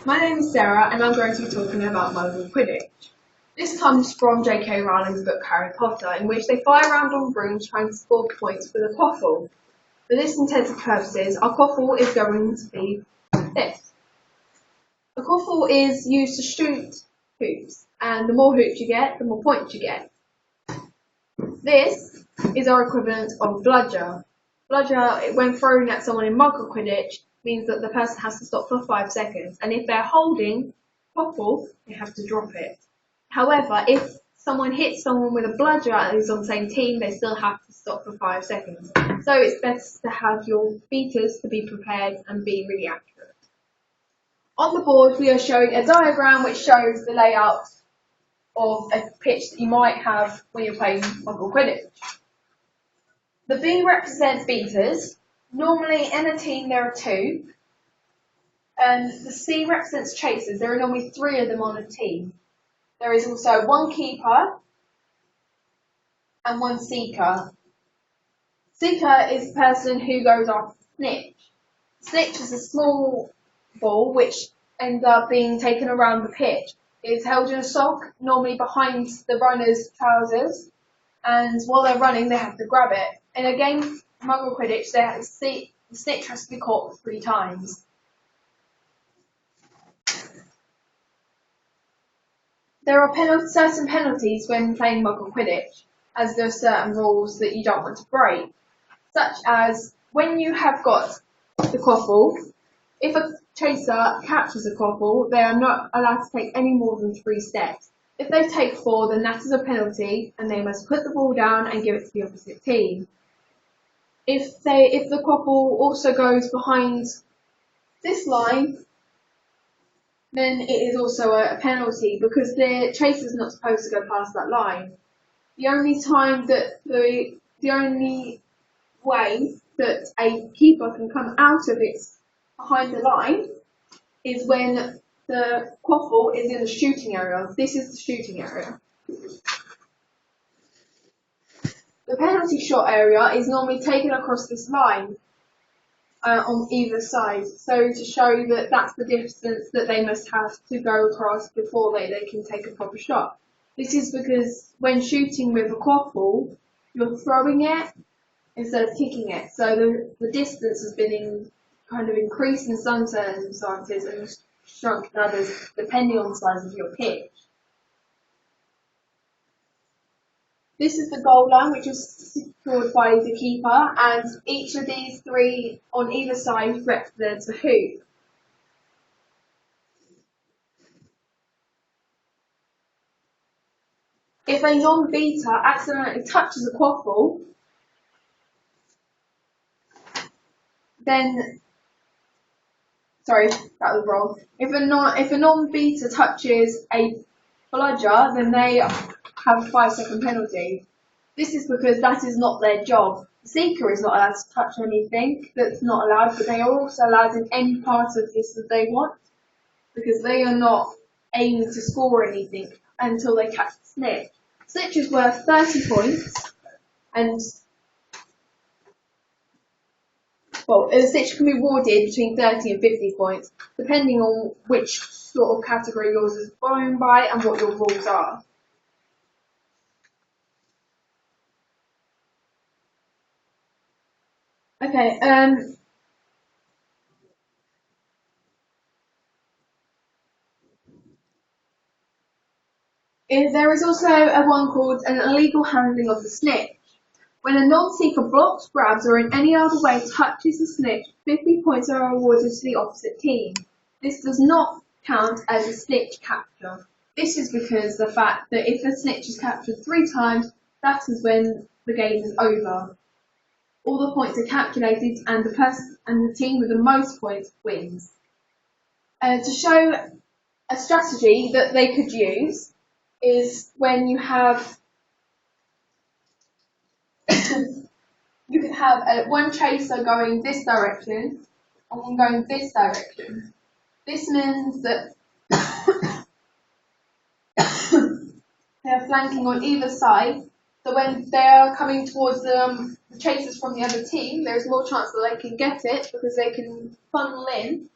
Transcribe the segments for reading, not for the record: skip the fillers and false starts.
My name is Sarah and I'm going to be talking about Muggle Quidditch. This comes from J.K. Rowling's book Harry Potter, in which they fly around on brooms trying to score points with a quaffle. For this intents and purposes, our quaffle is going to be this. A quaffle is used to shoot hoops, and the more hoops you get, the more points you get. This is our equivalent of bludger. Bludger, when thrown at someone in Muggle Quidditch, means that the person has to stop for 5 seconds, and if they're holding quaffle, they have to drop it. However, if someone hits someone with a bludger and is on the same team, they still have to stop for 5 seconds. So it's best to have your beaters to be prepared and be really accurate. On the board, we are showing a diagram which shows the layout of a pitch that you might have when you're playing Muggle Quidditch. The B represents beaters. Normally in a team there are 2. And the C represents chasers. There are normally 3 of them on a team. There is also 1 keeper and 1 seeker. Seeker is the person who goes after snitch. Snitch is a small ball which ends up being taken around the pitch. It is held in a sock, normally behind the runner's trousers, and while they're running they have to grab it. In a game of Muggle Quidditch, the snitch has to be caught 3 times. There are certain penalties when playing Muggle Quidditch, as there are certain rules that you don't want to break, such as when you have got the quaffle, if a chaser captures a quaffle, they are not allowed to take any more than 3 steps. If they take 4, then that is a penalty, and they must put the ball down and give it to the opposite team. If the quaffle also goes behind this line, then it is also a penalty because the chaser's not supposed to go past that line. The only way that a keeper can come out of it behind the line is when the quaffle is in the shooting area. This is the shooting area. The penalty shot area is normally taken across this line on either side, so to show that that's the distance that they must have to go across before they can take a proper shot. This is because when shooting with a quaffle, you're throwing it instead of kicking it, so the distance has been kind of increased in some circumstances and shrunk in others, depending on the size of your pitch. This is the goal line, which is secured by the keeper, and each of these 3 on either side represents a hoop. If a non-beater accidentally touches a quaffle, then sorry, that was wrong. If a non-beater touches a bludger, then they have a 5-second penalty. This is because that is not their job. The seeker is not allowed to touch anything that's not allowed, but they are also allowed in any part of this that they want, because they are not aiming to score anything until they catch the snitch. Snitch is worth 30 points, and the snitch can be awarded between 30 and 50 points, depending on which sort of category yours is fallen by and what your rules are. Okay, there is also a one called an illegal handling of the snitch. When a non-seeker blocks, grabs, or in any other way touches the snitch, 50 points are awarded to the opposite team. This does not count as a snitch capture. This is because the fact that if a snitch is captured 3 times, that is when the game is over. All the points are calculated, and the team with the most points wins. To show a strategy that they could use is when you have you can have one chaser going this direction and one going this direction. This means that they are flanking on either side, so when they are coming towards the chasers from the other team, there's more chance that they can get it because they can funnel in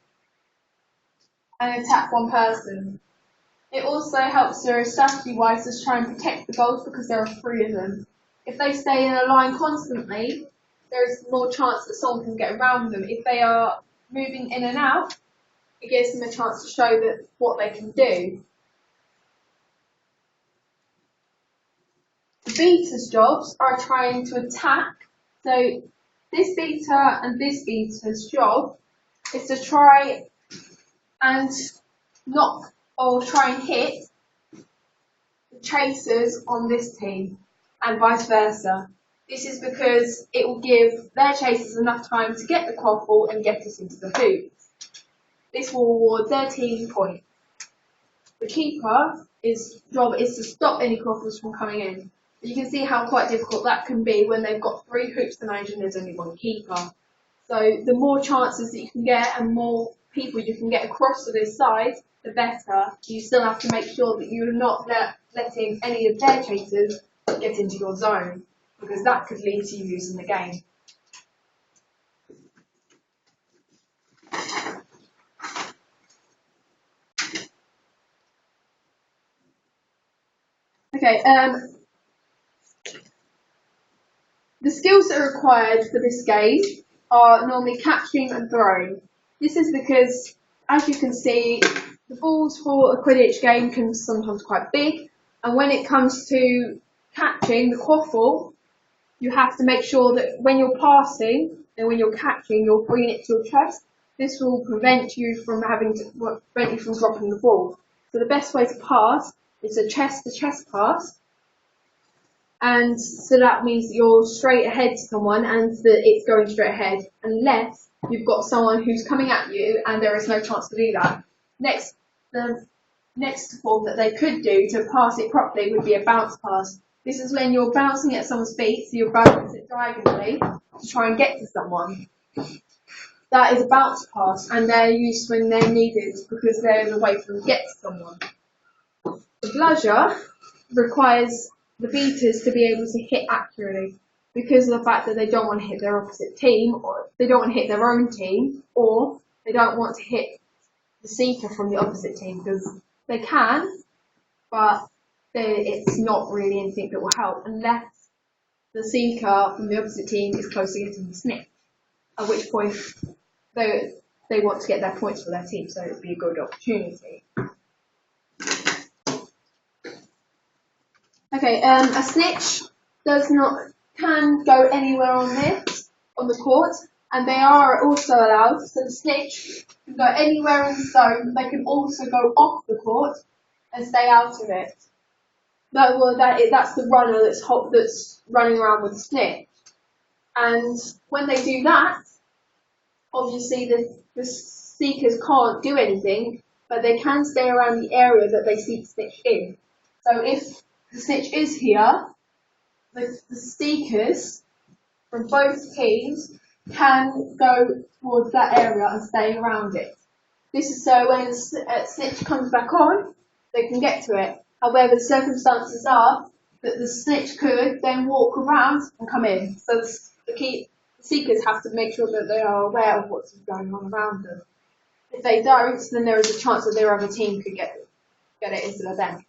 and attack one person. It also helps strategy-wise to try and protect the goals because there are 3 of them. If they stay in a line constantly, there is more chance that someone can get around them. If they are moving in and out, it gives them a chance to show that what they can do. The beater's jobs are trying to attack. So this beater and this beater's job is to try and knock or try and hit the chasers on this team and vice versa. This is because it will give their chasers enough time to get the quaffle and get us into the hoops. This will award their team points. The keeper's job is to stop any quaffles from coming in. You can see how quite difficult that can be when they've got 3 hoops to manage and there's only 1 keeper. So the more chances that you can get and more people you can get across to this side, the better. You still have to make sure that you're not letting any of their chasers get into your zone, because that could lead to you losing the game. Okay, the skills that are required for this game are normally catching and throwing. This is because, as you can see, the balls for a Quidditch game can sometimes be quite big, and when it comes to catching the quaffle, you have to make sure that when you're passing and when you're catching, you're bringing it to your chest. This will prevent you from dropping the ball. So the best way to pass is a chest-to-chest pass. And so that means that you're straight ahead to someone and that it's going straight ahead, unless you've got someone who's coming at you and there is no chance to do that. The next form that they could do to pass it properly would be a bounce pass. This is when you're bouncing at someone's feet, so you bounce it diagonally to try and get to someone. That is a bounce pass, and they're used when they're needed because they're the way for them to get to someone. The bludger requires the beaters to be able to hit accurately because of the fact that they don't want to hit their opposite team, or they don't want to hit their own team, or they don't want to hit the seeker from the opposite team, because they can, but it's not really anything that will help unless the seeker from the opposite team is close to getting the snitch, at which point they want to get their points for their team, so it would be a good opportunity. Okay, a snitch can go anywhere on the court, and they are also allowed, so the snitch can go anywhere in the zone, but they can also go off the court and stay out of it. That's the runner that's running around with the snitch. And when they do that, obviously the seekers can't do anything, but they can stay around the area that they see the snitch in. So if the snitch is here, the seekers from both teams can go towards that area and stay around it. This is so when a snitch comes back on, they can get to it. However, the circumstances are that the snitch could then walk around and come in. So the seekers have to make sure that they are aware of what's going on around them. If they don't, then there is a chance that their other team could get it instead of them.